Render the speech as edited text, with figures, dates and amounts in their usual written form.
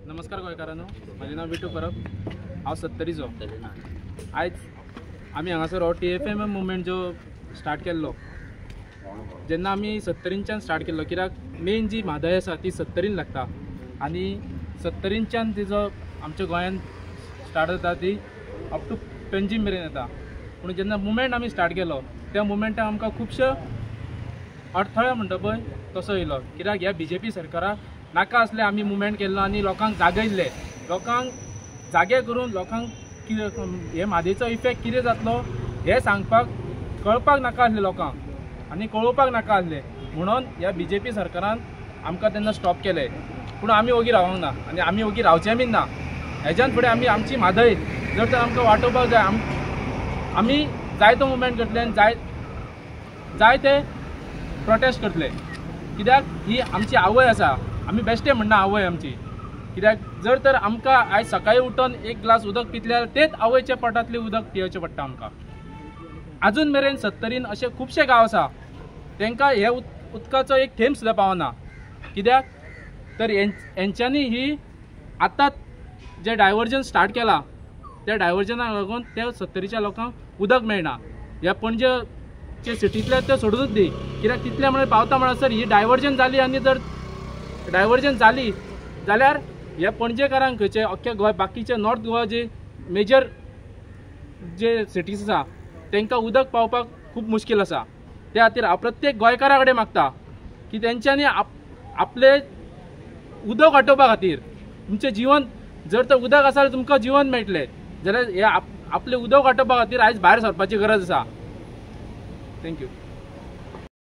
नमस्कार गोंयकारांनो, माझे नाव विटू परब, हांव 70रीचो। आयज आमी हांगासर हो TFM मुवमेंट जो स्टार्ट केल्लो, जेन्ना आमी 70रींच्यान स्टार्ट केल्लो, कित्याक मेन जी म्हादय आसा ती 70रीन लागता आनी 70रींच्यान तिजो आमच्या गोंयांत स्टार्ट जाता ती अप टू पंजीम मेरेन येता। पूण जेन्ना मुवमेंट आमी स्टार्ट केलो त्या मुवमेंटाक आमकां खुबशे अडथळे म्हणटा पळय तसो येयलो, कित्याक ह्या BJP सरकाराक नाका असले आमी मुवमेंट केल्लो आनी लोकांक जागयल्ले, लोकांक जागे करून लोकांक कितें हे म्हादयचो इफेक्ट कितें जातलो हे सांगपाक कळपाक नाका आसलें लोकांक आनी कळोवपाक नाका आसलें, म्हणून ह्या BJP सरकारान आमकां तेन्ना स्टॉप केलें। पूण आमी ओगी रावंक ना आनी आमी ओगी रावचें बीन ना। हेज्यान फुडें आमी आमची म्हादय जर तर आमकां वाटोवपाक जाय, आमी जाय तो मुवमेंट करतले आनी जाय ते प्रोटेस्ट करतले, कित्याक ही आमची आवय आसा। आमी बेश्टे म्हणना आवय आमची, कित्याक जर तर आमकां आयज सकाळीं उठून एक ग्लास उदक पितल्यार तेच आवयच्या पोटांतलें उदक पियेवचें पडटा आमकां। आजून मेरेन 70रीन अशे खुबशे गांव आसा तांकां हे उदकाचो एक थेंब सुद्दां पावना, कित्याक तर हेंच्यांनी ही आतां जे डायवर्जन स्टार्ट केला त्या डायवर्जनाक लागून त्या 70रीच्या लोकांक उदक मेळना। ह्या पणजे सिटींतले ते सोडूनच दी, कित्याक तितले म्हळ्यार पावता म्हणसर ही डायवर्जन जाली आनी जर डायवर्जन जाली जाल्यार ह्या पणजेकारांक खंयचे अख्ख्या गोंय बाकीचे नॉर्थ गोवा जे मेजर जे सिटीज आसा तांकां उदक पावपाक खूब मुश्कील आसा। त्या खातीर हांव प्रत्येक गोंयकारा कडेन मागता की तेंच्यांनी आपले उदक वाटोवपा खातीर तुमचें जीवन जर तर उदक आसा जाल्यार तुमकां जीवन मेळटलें, जाल्यार हे आपलें उदक वाटोवपा खातीर आयज भायर सरपाची गरज आसा। थँक्यू।